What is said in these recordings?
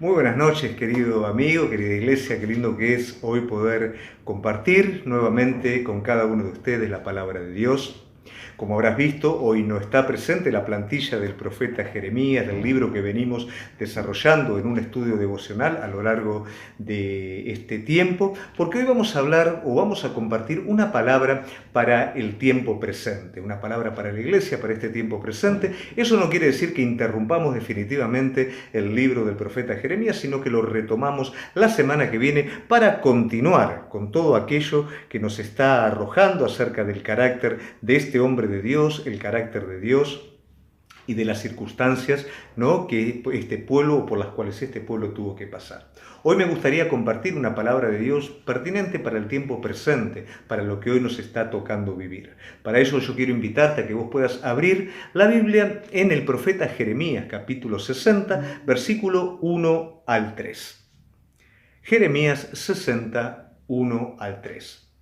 Muy buenas noches, querido amigo, querida iglesia, qué lindo que es hoy poder compartir nuevamente con cada uno de ustedes la palabra de Dios. Como habrás visto, hoy no está presente la plantilla del profeta Jeremías, del libro que venimos desarrollando en un estudio devocional a lo largo de este tiempo, porque hoy vamos a hablar o vamos a compartir una palabra para el tiempo presente, una palabra para la iglesia, para este tiempo presente. Eso no quiere decir que interrumpamos definitivamente el libro del profeta Jeremías, sino que lo retomamos la semana que viene para continuar con todo aquello que nos está arrojando acerca del carácter de este hombre de Dios, el carácter de Dios y de las circunstancias, ¿no?, que este pueblo o por las cuales este pueblo tuvo que pasar. Hoy me gustaría compartir una palabra de Dios pertinente para el tiempo presente, para lo que hoy nos está tocando vivir. Para eso yo quiero invitarte a que vos puedas abrir la Biblia en el profeta Jeremías, capítulo 60, versículo 1 al 3. Jeremías 60, 1 al 3.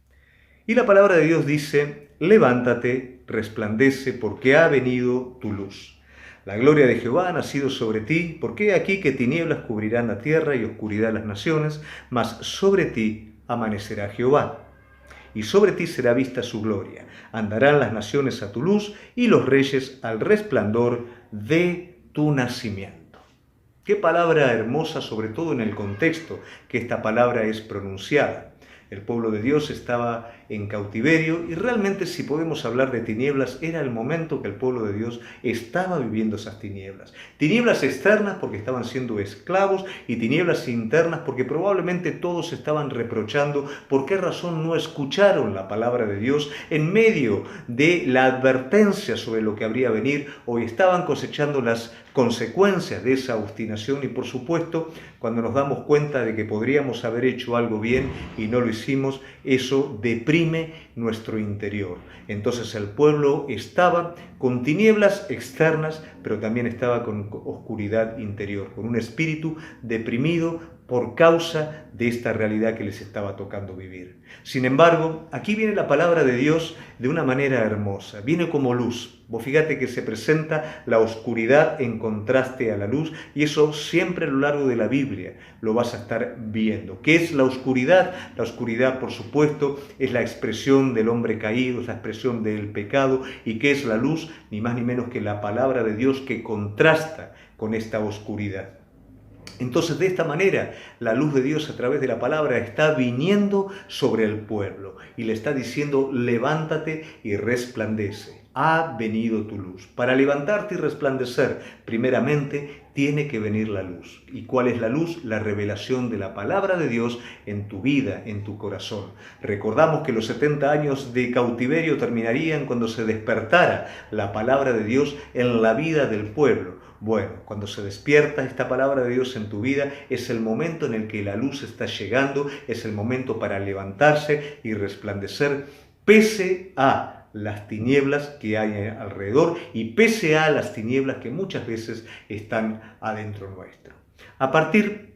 Y la palabra de Dios dice: levántate, resplandece, porque ha venido tu luz. La gloria de Jehová ha nacido sobre ti, porque he aquí que tinieblas cubrirán la tierra y oscuridad las naciones, mas sobre ti amanecerá Jehová. Y sobre ti será vista su gloria. Andarán las naciones a tu luz y los reyes al resplandor de tu nacimiento. Qué palabra hermosa, sobre todo en el contexto que esta palabra es pronunciada. El pueblo de Dios estaba en cautiverio y realmente, si podemos hablar de tinieblas, era el momento que el pueblo de Dios estaba viviendo esas tinieblas. Tinieblas externas porque estaban siendo esclavos y tinieblas internas porque probablemente todos estaban reprochando por qué razón no escucharon la palabra de Dios en medio de la advertencia sobre lo que habría venir. Hoy estaban cosechando las consecuencias de esa obstinación y, por supuesto, cuando nos damos cuenta de que podríamos haber hecho algo bien y no lo hicimos, eso deprime nuestro interior. Entonces el pueblo estaba con tinieblas externas, pero también estaba con oscuridad interior, con un espíritu deprimido por causa de esta realidad que les estaba tocando vivir. Sin embargo, aquí viene la palabra de Dios de una manera hermosa, viene como luz. Vos fíjate que se presenta la oscuridad en contraste a la luz, y eso siempre a lo largo de la Biblia lo vas a estar viendo. ¿Qué es la oscuridad? La oscuridad, por supuesto, es la expresión del hombre caído, es la expresión del pecado. ¿Y qué es la luz? Ni más ni menos que la palabra de Dios que contrasta con esta oscuridad. Entonces, de esta manera, la luz de Dios a través de la palabra está viniendo sobre el pueblo y le está diciendo: levántate y resplandece. Ha venido tu luz. Para levantarte y resplandecer, primeramente, tiene que venir la luz. ¿Y cuál es la luz? La revelación de la palabra de Dios en tu vida, en tu corazón. Recordamos que los 70 años de cautiverio terminarían cuando se despertara la palabra de Dios en la vida del pueblo. Bueno, cuando se despierta esta palabra de Dios en tu vida, es el momento en el que la luz está llegando, es el momento para levantarse y resplandecer, pese a las tinieblas que hay alrededor y pese a las tinieblas que muchas veces están adentro nuestro. A partir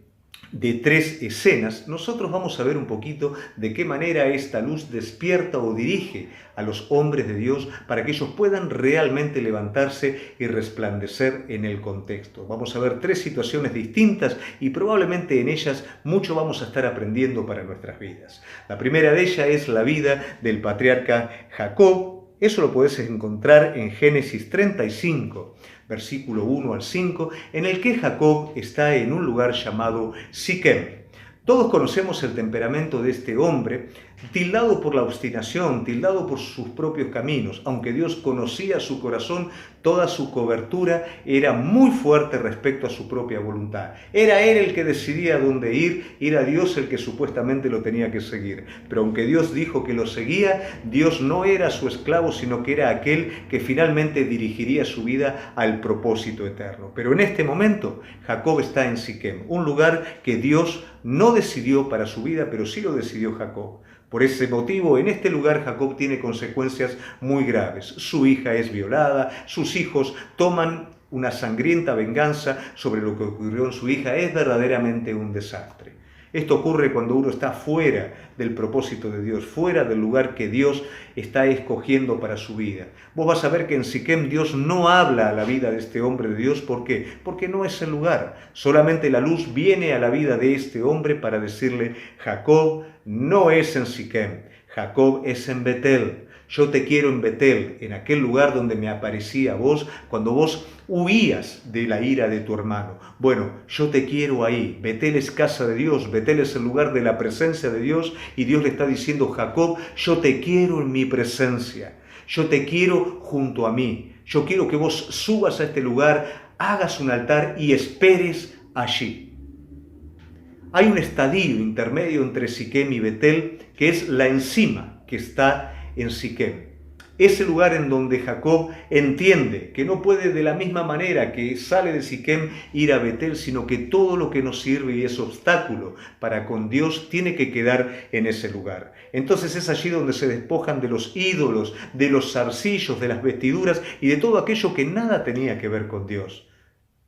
de 3 escenas, nosotros vamos a ver un poquito de qué manera esta luz despierta o dirige a los hombres de Dios para que ellos puedan realmente levantarse y resplandecer en el contexto. Vamos a ver 3 situaciones distintas y probablemente en ellas mucho vamos a estar aprendiendo para nuestras vidas. La primera de ellas es la vida del patriarca Jacob. Eso lo podés encontrar en Génesis 35, versículo 1 al 5, en el que Jacob está en un lugar llamado Siquem. Todos conocemos el temperamento de este hombre, tildado por la obstinación, tildado por sus propios caminos. Aunque Dios conocía su corazón, toda su cobertura era muy fuerte respecto a su propia voluntad. Era él el que decidía dónde ir, era Dios el que supuestamente lo tenía que seguir. Pero aunque Dios dijo que lo seguía, Dios no era su esclavo, sino que era aquel que finalmente dirigiría su vida al propósito eterno. Pero en este momento, Jacob está en Siquem, un lugar que Dios no decidió para su vida, pero sí lo decidió Jacob. Por ese motivo, en este lugar Jacob tiene consecuencias muy graves. Su hija es violada, sus hijos toman una sangrienta venganza sobre lo que ocurrió en su hija. Es verdaderamente un desastre. Esto ocurre cuando uno está fuera del propósito de Dios, fuera del lugar que Dios está escogiendo para su vida. Vos vas a ver que en Siquem Dios no habla a la vida de este hombre de Dios. ¿Por qué? Porque no es el lugar. Solamente la luz viene a la vida de este hombre para decirle: Jacob no es en Siquem, Jacob es en Betel. Yo te quiero en Betel, en aquel lugar donde me aparecía a vos cuando vos huías de la ira de tu hermano. Bueno, yo te quiero ahí. Betel es casa de Dios, Betel es el lugar de la presencia de Dios, y Dios le está diciendo: Jacob, yo te quiero en mi presencia, yo te quiero junto a mí. Yo quiero que vos subas a este lugar, hagas un altar y esperes allí. Hay un estadio intermedio entre Siquem y Betel, que es la encima que está en Siquem. Ese lugar en donde Jacob entiende que no puede, de la misma manera que sale de Siquem, ir a Betel, sino que todo lo que nos sirve y es obstáculo para con Dios tiene que quedar en ese lugar. Entonces es allí donde se despojan de los ídolos, de los zarcillos, de las vestiduras y de todo aquello que nada tenía que ver con Dios.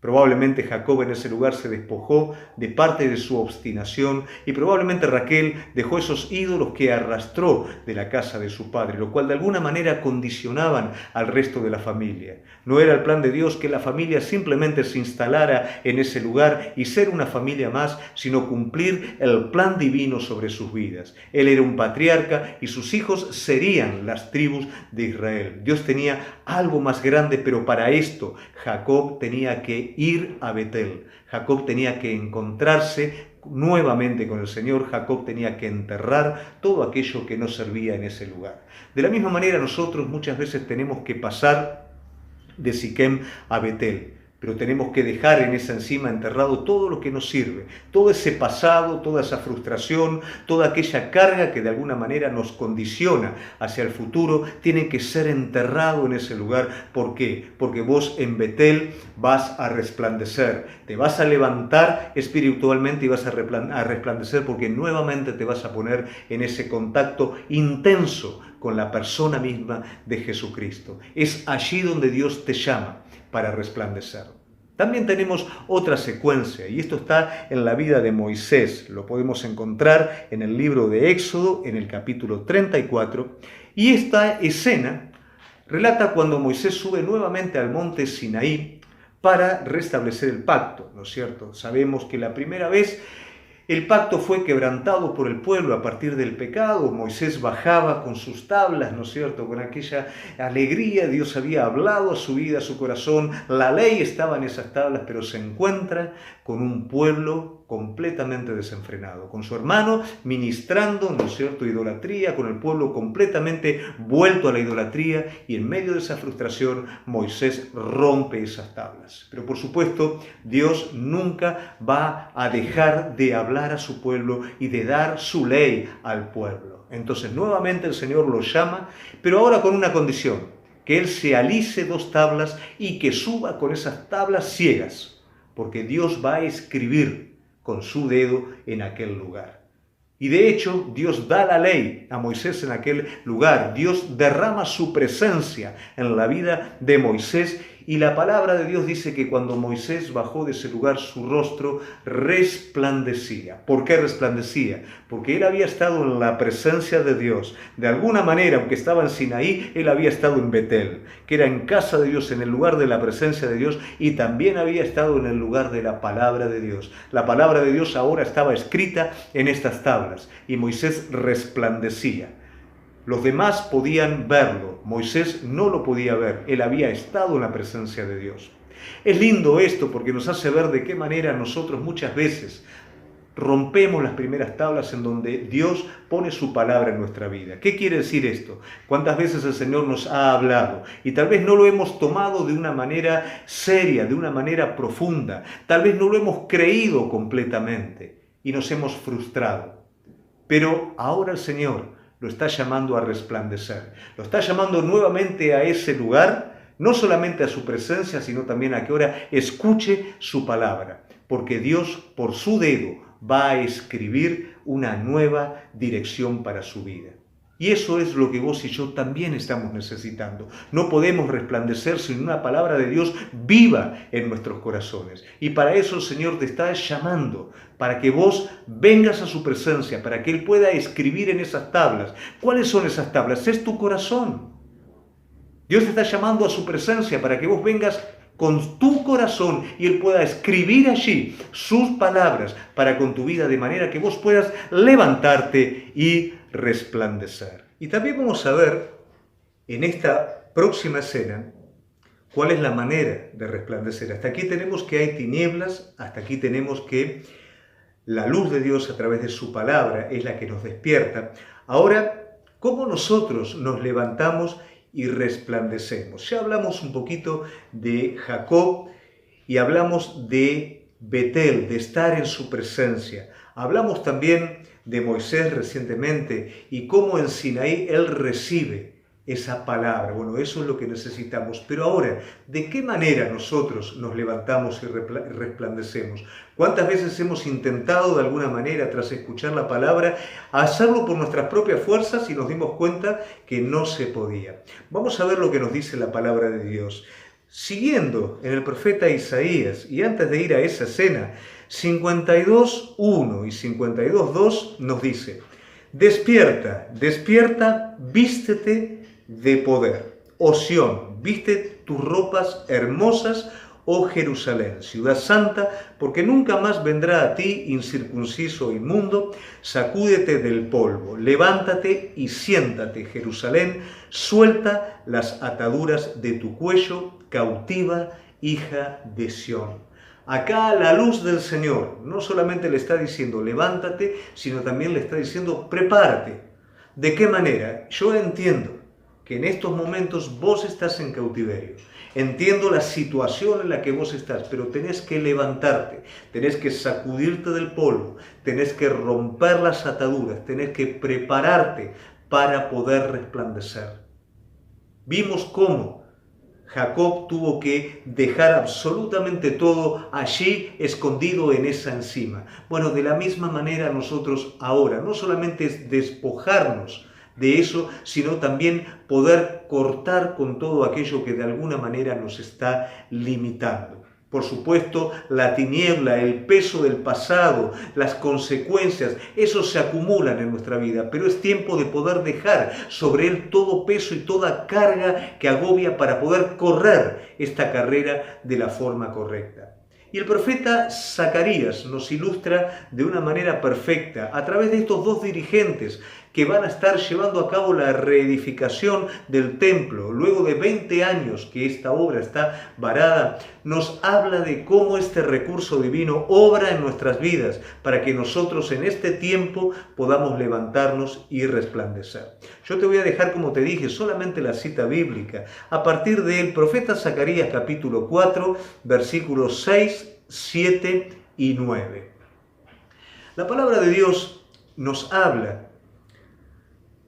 Probablemente Jacob en ese lugar se despojó de parte de su obstinación, y probablemente Raquel dejó esos ídolos que arrastró de la casa de su padre, lo cual de alguna manera condicionaban al resto de la familia. No era el plan de Dios que la familia simplemente se instalara en ese lugar y ser una familia más, sino cumplir el plan divino sobre sus vidas. Él era un patriarca y sus hijos serían las tribus de Israel. Dios tenía algo más grande, pero para esto Jacob tenía que ir a Betel. Jacob tenía que encontrarse nuevamente con el Señor. Jacob tenía que enterrar todo aquello que no servía en ese lugar. De la misma manera, nosotros muchas veces tenemos que pasar de Siquem a Betel, pero tenemos que dejar en esa encima enterrado todo lo que nos sirve, todo ese pasado, toda esa frustración, toda aquella carga que de alguna manera nos condiciona hacia el futuro, tiene que ser enterrado en ese lugar. ¿Por qué? Porque vos en Betel vas a resplandecer, te vas a levantar espiritualmente y vas a resplandecer, porque nuevamente te vas a poner en ese contacto intenso con la persona misma de Jesucristo. Es allí donde Dios te llama para resplandecer. También tenemos otra secuencia, y esto está en la vida de Moisés. Lo podemos encontrar en el libro de Éxodo, en el capítulo 34, y esta escena relata cuando Moisés sube nuevamente al monte Sinaí para restablecer el pacto, ¿no es cierto? Sabemos que la primera vez el pacto fue quebrantado por el pueblo a partir del pecado. Moisés bajaba con sus tablas, ¿no es cierto?, con aquella alegría. Dios había hablado a su vida, a su corazón. La ley estaba en esas tablas, pero se encuentra con un pueblo completamente desenfrenado, con su hermano ministrando, ¿no es cierto?, idolatría, con el pueblo completamente vuelto a la idolatría, y en medio de esa frustración Moisés rompe esas tablas. Pero por supuesto, Dios nunca va a dejar de hablar a su pueblo y de dar su ley al pueblo. Entonces nuevamente el Señor lo llama, pero ahora con una condición: que Él se alice 2 tablas y que suba con esas tablas ciegas, porque Dios va a escribir con su dedo en aquel lugar. Y de hecho, Dios da la ley a Moisés en aquel lugar. Dios derrama su presencia en la vida de Moisés, y la palabra de Dios dice que cuando Moisés bajó de ese lugar, su rostro resplandecía. ¿Por qué resplandecía? Porque él había estado en la presencia de Dios. De alguna manera, aunque estaba en Sinaí, él había estado en Betel, que era en casa de Dios, en el lugar de la presencia de Dios, y también había estado en el lugar de la palabra de Dios. La palabra de Dios ahora estaba escrita en estas tablas, y Moisés resplandecía. Los demás podían verlo, Moisés no lo podía ver. Él había estado en la presencia de Dios. Es lindo esto porque nos hace ver de qué manera nosotros muchas veces rompemos las primeras tablas en donde Dios pone su palabra en nuestra vida. ¿Qué quiere decir esto? ¿Cuántas veces el Señor nos ha hablado y tal vez no lo hemos tomado de una manera seria, de una manera profunda? Tal vez no lo hemos creído completamente y nos hemos frustrado. Pero ahora el Señor lo está llamando a resplandecer. Lo está llamando nuevamente a ese lugar, no solamente a su presencia, sino también a que ahora escuche su palabra. Porque Dios, por su dedo, va a escribir una nueva dirección para su vida. Y eso es lo que vos y yo también estamos necesitando. No podemos resplandecer sin una palabra de Dios viva en nuestros corazones. Y para eso el Señor te está llamando, para que vos vengas a su presencia, para que Él pueda escribir en esas tablas. ¿Cuáles son esas tablas? Es tu corazón. Dios te está llamando a su presencia para que vos vengas con tu corazón y Él pueda escribir allí sus palabras para con tu vida, de manera que vos puedas levantarte y resplandecer. Y también vamos a ver en esta próxima escena cuál es la manera de resplandecer. Hasta aquí tenemos que hay tinieblas, hasta aquí tenemos que la luz de Dios a través de su palabra es la que nos despierta. Ahora, ¿cómo nosotros nos levantamos y resplandecemos? Ya hablamos un poquito de Jacob y hablamos de Betel, de estar en su presencia. Hablamos también de Moisés recientemente y cómo en Sinaí él recibe esa palabra. Bueno, eso es lo que necesitamos. Pero ahora, ¿de qué manera nosotros nos levantamos y resplandecemos? ¿Cuántas veces hemos intentado de alguna manera, tras escuchar la palabra, hacerlo por nuestras propias fuerzas y nos dimos cuenta que no se podía? Vamos a ver lo que nos dice la palabra de Dios. Siguiendo en el profeta Isaías, y antes de ir a esa escena, 52:1 y 52:2 nos dice: despierta, despierta, vístete de poder. Oh Sión, viste tus ropas hermosas, oh Jerusalén, ciudad santa, porque nunca más vendrá a ti incircunciso o inmundo. Sacúdete del polvo, levántate y siéntate, Jerusalén, suelta las ataduras de tu cuello, cautiva, hija de Sión. Acá la luz del Señor no solamente le está diciendo levántate, sino también le está diciendo prepárate. ¿De qué manera? Yo entiendo que en estos momentos vos estás en cautiverio. Entiendo la situación en la que vos estás, pero tenés que levantarte, tenés que sacudirte del polvo, tenés que romper las ataduras, tenés que prepararte para poder resplandecer. Vimos cómo Jacob tuvo que dejar absolutamente todo allí escondido en esa encima. Bueno, de la misma manera nosotros ahora, no solamente es despojarnos de eso, sino también poder cortar con todo aquello que de alguna manera nos está limitando. Por supuesto, la tiniebla, el peso del pasado, las consecuencias, eso se acumulan en nuestra vida, pero es tiempo de poder dejar sobre él todo peso y toda carga que agobia para poder correr esta carrera de la forma correcta. Y el profeta Zacarías nos ilustra de una manera perfecta a través de estos dos dirigentes que van a estar llevando a cabo la reedificación del templo. Luego de 20 años que esta obra está varada, nos habla de cómo este recurso divino obra en nuestras vidas para que nosotros en este tiempo podamos levantarnos y resplandecer. Yo te voy a dejar, como te dije, solamente la cita bíblica a partir del profeta Zacarías capítulo 4, versículos 6, 7 y 9. La palabra de Dios nos habla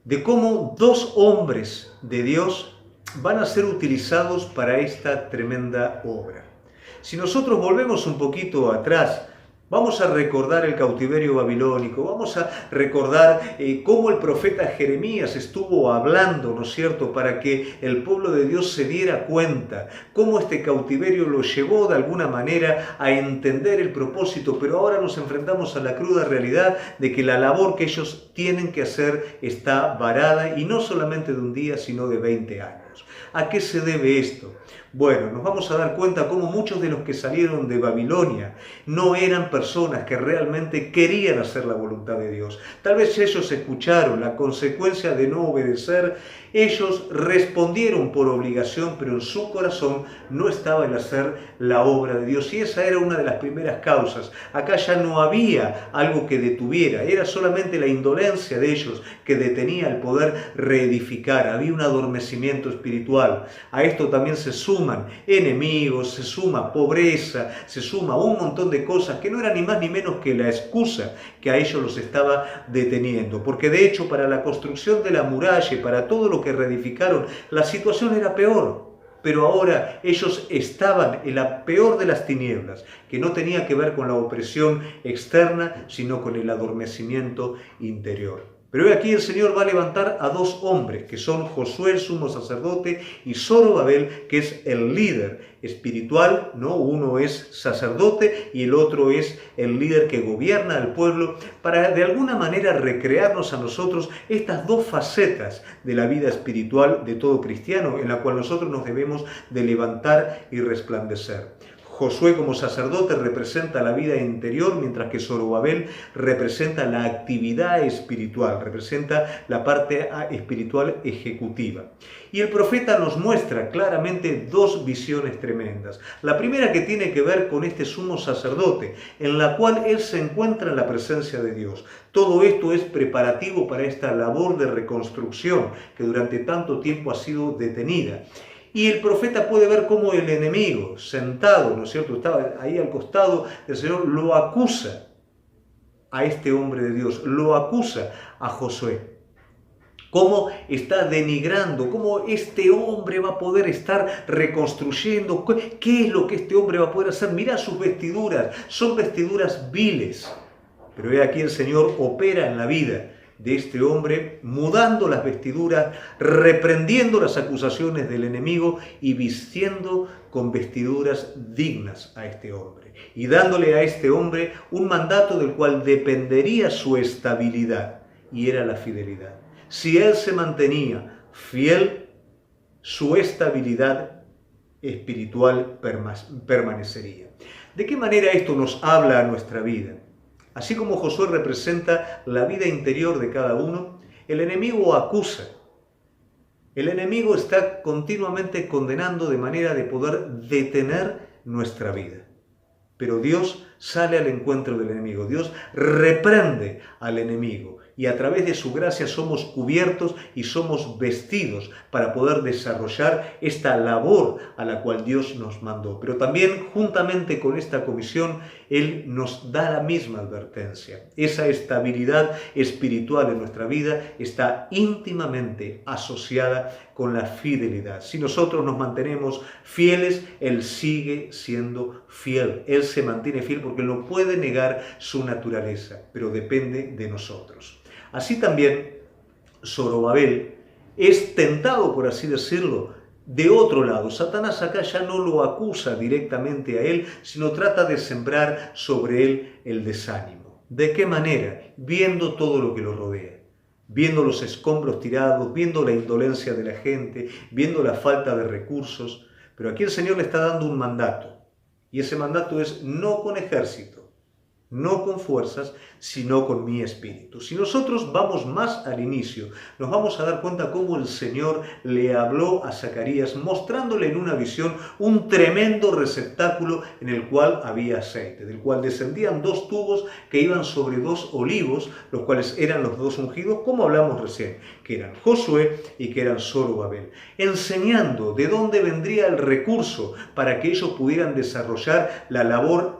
de cómo dos hombres de Dios van a ser utilizados para esta tremenda obra. Si nosotros volvemos un poquito atrás, vamos a recordar el cautiverio babilónico, vamos a recordar cómo el profeta Jeremías estuvo hablando, ¿no es cierto?, para que el pueblo de Dios se diera cuenta, cómo este cautiverio lo llevó de alguna manera a entender el propósito, pero ahora nos enfrentamos a la cruda realidad de que la labor que ellos tienen que hacer está varada, y no solamente de un día, sino de 20 años. ¿A qué se debe esto? Bueno, nos vamos a dar cuenta cómo muchos de los que salieron de Babilonia no eran personas que realmente querían hacer la voluntad de Dios. Tal vez ellos escucharon la consecuencia de no obedecer, ellos respondieron por obligación, pero en su corazón no estaba el hacer la obra de Dios. Y esa era una de las primeras causas. Acá ya no había algo que detuviera, era solamente la indolencia de ellos que detenía el poder reedificar. Había un adormecimiento espiritual. A esto también se suman enemigos, se suma pobreza, se suma un montón de cosas que no eran ni más ni menos que la excusa que a ellos los estaba deteniendo. Porque de hecho, para la construcción de la muralla y para todo lo que reedificaron, la situación era peor. Pero ahora ellos estaban en la peor de las tinieblas, que no tenía que ver con la opresión externa, sino con el adormecimiento interior. Pero aquí el Señor va a levantar a dos hombres, que son Josué, el sumo sacerdote, y Zorobabel, que es el líder espiritual, ¿no? Uno es sacerdote y el otro es el líder que gobierna al pueblo, para de alguna manera recrearnos a nosotros estas dos facetas de la vida espiritual de todo cristiano, en la cual nosotros nos debemos de levantar y resplandecer. Josué como sacerdote representa la vida interior, mientras que Zorobabel representa la actividad espiritual, representa la parte espiritual ejecutiva. Y el profeta nos muestra claramente dos visiones tremendas. La primera que tiene que ver con este sumo sacerdote, en la cual él se encuentra en la presencia de Dios. Todo esto es preparativo para esta labor de reconstrucción que durante tanto tiempo ha sido detenida. Y el profeta puede ver cómo el enemigo, sentado, ¿no es cierto?, estaba ahí al costado del Señor, lo acusa a este hombre de Dios, lo acusa a Josué. Cómo está denigrando, cómo este hombre va a poder estar reconstruyendo, qué es lo que este hombre va a poder hacer. Mirá sus vestiduras, son vestiduras viles. Pero he aquí el Señor opera en la vida de este hombre, mudando las vestiduras, reprendiendo las acusaciones del enemigo y vistiendo con vestiduras dignas a este hombre. Y dándole a este hombre un mandato del cual dependería su estabilidad, y era la fidelidad. Si él se mantenía fiel, su estabilidad espiritual permanecería. ¿De qué manera esto nos habla a nuestra vida? Así como Josué representa la vida interior de cada uno, el enemigo acusa. El enemigo está continuamente condenando de manera de poder detener nuestra vida. Pero Dios sale al encuentro del enemigo. Dios reprende al enemigo. Y a través de su gracia somos cubiertos y somos vestidos para poder desarrollar esta labor a la cual Dios nos mandó. Pero también, juntamente con esta comisión, Él nos da la misma advertencia. Esa estabilidad espiritual en nuestra vida está íntimamente asociada con la fidelidad. Si nosotros nos mantenemos fieles, Él sigue siendo fiel. Él se mantiene fiel porque no puede negar su naturaleza, pero depende de nosotros. Así también, Zorobabel es tentado, por así decirlo, de otro lado. Satanás acá ya no lo acusa directamente a él, sino trata de sembrar sobre él el desánimo. ¿De qué manera? Viendo todo lo que lo rodea. Viendo los escombros tirados, viendo la indolencia de la gente, viendo la falta de recursos. Pero aquí el Señor le está dando un mandato. Y ese mandato es no con ejército, no con fuerzas, sino con mi espíritu. Si nosotros vamos más al inicio, nos vamos a dar cuenta cómo el Señor le habló a Zacarías, mostrándole en una visión un tremendo receptáculo en el cual había aceite, del cual descendían dos tubos que iban sobre dos olivos, los cuales eran los dos ungidos, como hablamos recién, que eran Josué y que eran Zorobabel, enseñando de dónde vendría el recurso para que ellos pudieran desarrollar la labor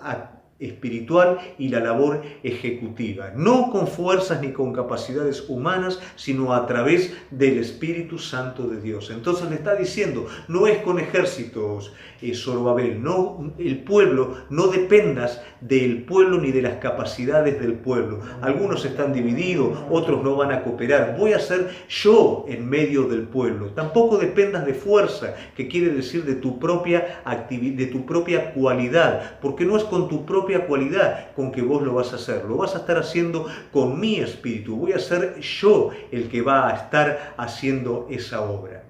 espiritual y la labor ejecutiva, no con fuerzas ni con capacidades humanas, sino a través del Espíritu Santo de Dios. Entonces le está diciendo, no es con ejércitos, Zorobabel, no, el pueblo, no dependas del pueblo ni de las capacidades del pueblo. Algunos están divididos, otros no van a cooperar. Voy a ser yo en medio del pueblo. Tampoco dependas de fuerza, que quiere decir de tu propia actividad, de tu propia cualidad, porque no es con tu propia cualidad con que vos lo vas a hacer. Lo vas a estar haciendo con mi espíritu. Voy a ser yo el que va a estar haciendo esa obra.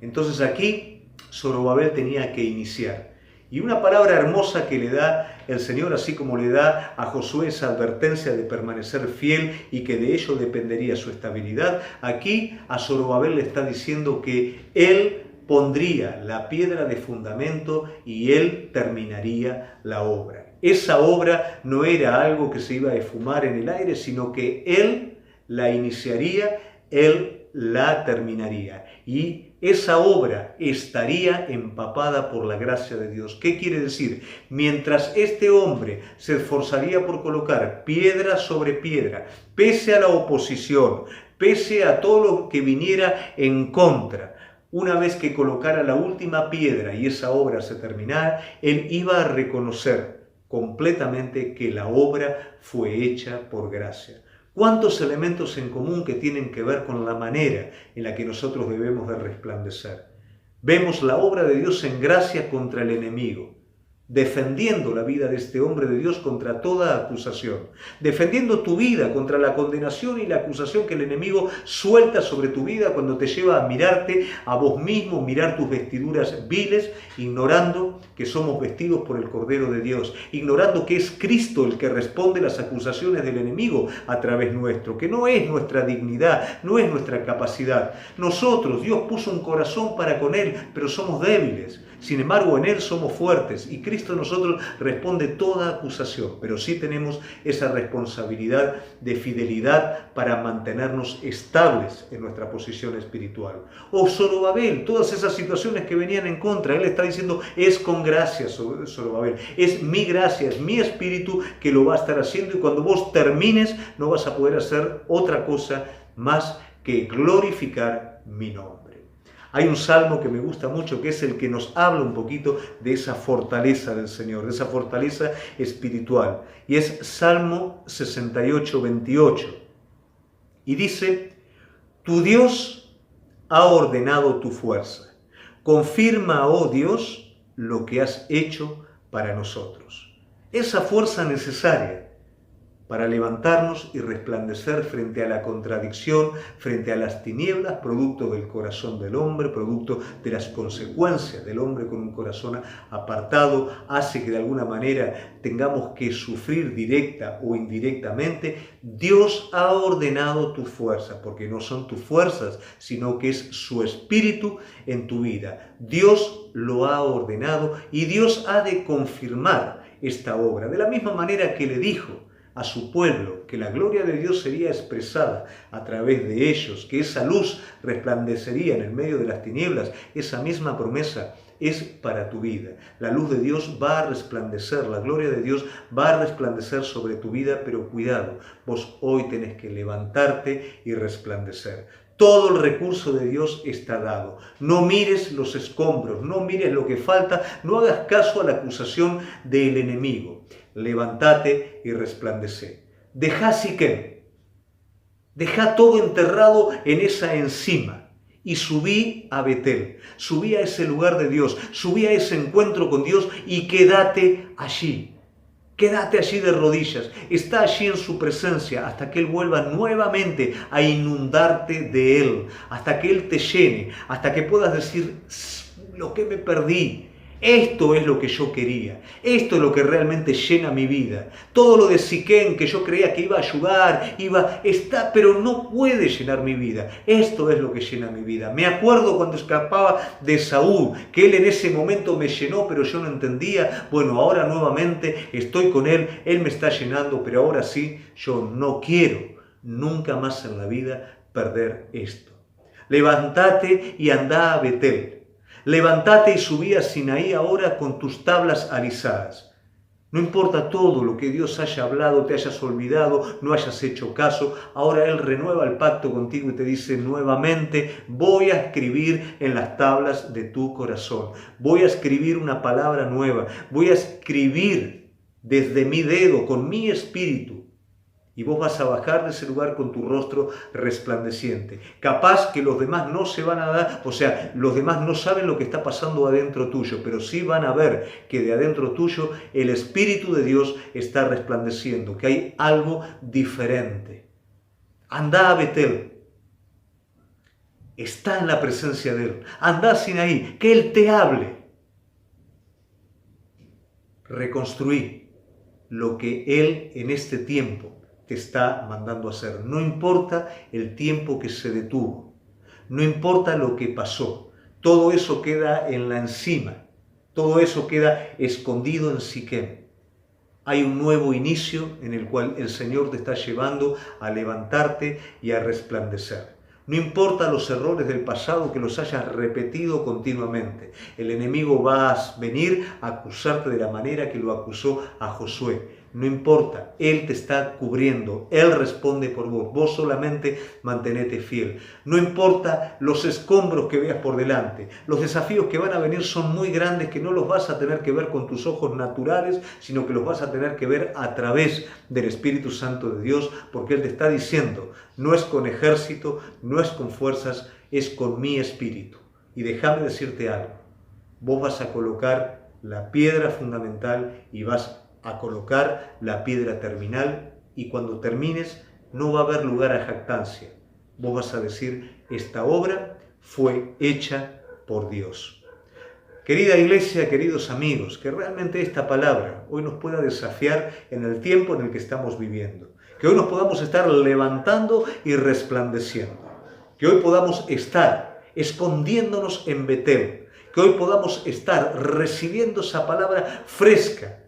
Entonces aquí Zorobabel tenía que iniciar. Y una palabra hermosa que le da el Señor, así como le da a Josué esa advertencia de permanecer fiel y que de ello dependería su estabilidad, aquí a Zorobabel le está diciendo que él pondría la piedra de fundamento y él terminaría la obra. Esa obra no era algo que se iba a esfumar en el aire, sino que él la iniciaría, él la terminaría. Y esa obra estaría empapada por la gracia de Dios. ¿Qué quiere decir? Mientras este hombre se esforzaría por colocar piedra sobre piedra, pese a la oposición, pese a todo lo que viniera en contra, una vez que colocara la última piedra y esa obra se terminara, él iba a reconocer completamente que la obra fue hecha por gracia. ¿Cuántos elementos en común que tienen que ver con la manera en la que nosotros debemos de resplandecer? Vemos la obra de Dios en gracia contra el enemigo, defendiendo la vida de este hombre de Dios contra toda acusación, defendiendo tu vida contra la condenación y la acusación que el enemigo suelta sobre tu vida cuando te lleva a mirarte a vos mismo, mirar tus vestiduras viles, ignorando que somos vestidos por el Cordero de Dios, ignorando que es Cristo el que responde las acusaciones del enemigo a través nuestro, que no es nuestra dignidad, no es nuestra capacidad. Nosotros, Dios puso un corazón para con Él, pero somos débiles. Sin embargo, en Él somos fuertes y Cristo en nosotros responde toda acusación, pero sí tenemos esa responsabilidad de fidelidad para mantenernos estables en nuestra posición espiritual. O Zorobabel, todas esas situaciones que venían en contra, Él está diciendo, es con gracia, Zorobabel, es mi gracia, es mi espíritu que lo va a estar haciendo, y cuando vos termines no vas a poder hacer otra cosa más que glorificar mi nombre. Hay un salmo que me gusta mucho, que es el que nos habla un poquito de esa fortaleza del Señor, de esa fortaleza espiritual. Y es Salmo 68, 28. Y dice, tu Dios ha ordenado tu fuerza. Confirma, oh Dios, lo que has hecho para nosotros. Esa fuerza necesaria para levantarnos y resplandecer frente a la contradicción, frente a las tinieblas, producto del corazón del hombre, producto de las consecuencias del hombre con un corazón apartado, hace que de alguna manera tengamos que sufrir directa o indirectamente. Dios ha ordenado tu fuerza, porque no son tus fuerzas, sino que es su espíritu en tu vida. Dios lo ha ordenado y Dios ha de confirmar esta obra, de la misma manera que le dijo a su pueblo que la gloria de Dios sería expresada a través de ellos, que esa luz resplandecería en el medio de las tinieblas. Esa misma promesa es para tu vida. La luz de Dios va a resplandecer, la gloria de Dios va a resplandecer sobre tu vida, pero cuidado, vos hoy tenés que levantarte y resplandecer. Todo el recurso de Dios está dado. No mires los escombros, no mires lo que falta, no hagas caso a la acusación del enemigo. Levántate y resplandece. Dejá Siquem, dejá todo enterrado en esa encima y subí a Betel, subí a ese lugar de Dios, subí a ese encuentro con Dios y quédate allí. Quédate allí de rodillas, está allí en su presencia hasta que Él vuelva nuevamente a inundarte de Él, hasta que Él te llene, hasta que puedas decir, lo que me perdí, esto es lo que yo quería, esto es lo que realmente llena mi vida. Todo lo de Siquem que yo creía que iba a ayudar, pero no puede llenar mi vida. Esto es lo que llena mi vida. Me acuerdo cuando escapaba de Saúl, que él en ese momento me llenó, pero yo no entendía. Bueno, ahora nuevamente estoy con él me está llenando, pero ahora sí, yo no quiero nunca más en la vida perder esto. Levántate y andá a Betel. Levántate y subí a Sinaí ahora con tus tablas alisadas. No importa todo lo que Dios haya hablado, te hayas olvidado, no hayas hecho caso, ahora Él renueva el pacto contigo y te dice nuevamente, voy a escribir en las tablas de tu corazón, voy a escribir una palabra nueva, voy a escribir desde mi dedo, con mi espíritu, y vos vas a bajar de ese lugar con tu rostro resplandeciente. Capaz que los demás no se van a dar, los demás no saben lo que está pasando adentro tuyo, pero sí van a ver que de adentro tuyo el Espíritu de Dios está resplandeciendo, que hay algo diferente. Andá a Betel. Está en la presencia de Él. Andá a Sinaí, que Él te hable. Reconstruí lo que Él en este tiempo te está mandando a hacer. No importa el tiempo que se detuvo, no importa lo que pasó, todo eso queda en la encima, todo eso queda escondido en Siquem. Hay un nuevo inicio en el cual el Señor te está llevando a levantarte y a resplandecer. No importa los errores del pasado que los hayas repetido continuamente. El enemigo va a venir a acusarte de la manera que lo acusó a Josué. No importa, Él te está cubriendo, Él responde por vos, vos solamente mantenete fiel. No importa los escombros que veas por delante, los desafíos que van a venir son muy grandes que no los vas a tener que ver con tus ojos naturales, sino que los vas a tener que ver a través del Espíritu Santo de Dios, porque Él te está diciendo, no es con ejército, no es con fuerzas, es con mi Espíritu. Y déjame decirte algo, vos vas a colocar la piedra fundamental y vas a colocar la piedra terminal, y cuando termines no va a haber lugar a jactancia. Vos vas a decir, esta obra fue hecha por Dios. Querida iglesia, queridos amigos, que realmente esta palabra hoy nos pueda desafiar en el tiempo en el que estamos viviendo. Que hoy nos podamos estar levantando y resplandeciendo. Que hoy podamos estar escondiéndonos en Betel. Que hoy podamos estar recibiendo esa palabra fresca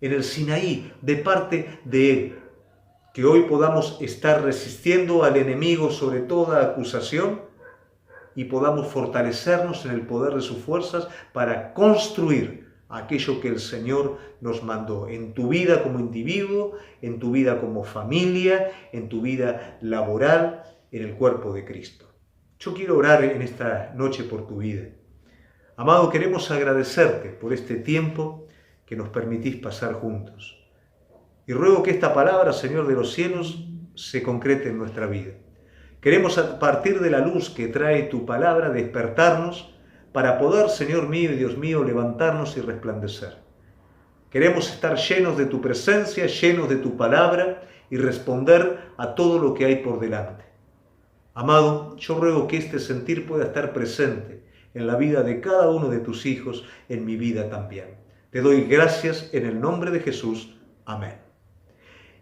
en el Sinaí de parte de Él. Que hoy podamos estar resistiendo al enemigo sobre toda acusación y podamos fortalecernos en el poder de sus fuerzas para construir aquello que el Señor nos mandó en tu vida como individuo, en tu vida como familia, en tu vida laboral, en el cuerpo de Cristo. Yo quiero orar en esta noche por tu vida. Amado, queremos agradecerte por este tiempo que nos permitís pasar juntos. Y ruego que esta palabra, Señor de los cielos, se concrete en nuestra vida. Queremos, a partir de la luz que trae tu palabra, despertarnos para poder, Señor mío y Dios mío, levantarnos y resplandecer. Queremos estar llenos de tu presencia, llenos de tu palabra y responder a todo lo que hay por delante. Amado, yo ruego que este sentir pueda estar presente en la vida de cada uno de tus hijos, en mi vida también. Te doy gracias en el nombre de Jesús. Amén.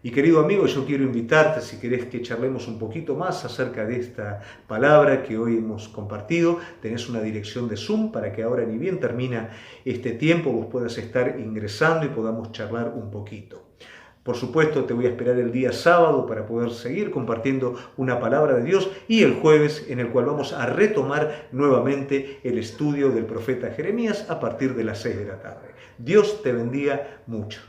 Y querido amigo, yo quiero invitarte, si querés que charlemos un poquito más acerca de esta palabra que hoy hemos compartido, tenés una dirección de Zoom para que ahora ni bien termina este tiempo vos puedas estar ingresando y podamos charlar un poquito. Por supuesto, te voy a esperar el día sábado para poder seguir compartiendo una palabra de Dios y el jueves en el cual vamos a retomar nuevamente el estudio del profeta Jeremías a partir de las 6 de la tarde. Dios te bendiga mucho.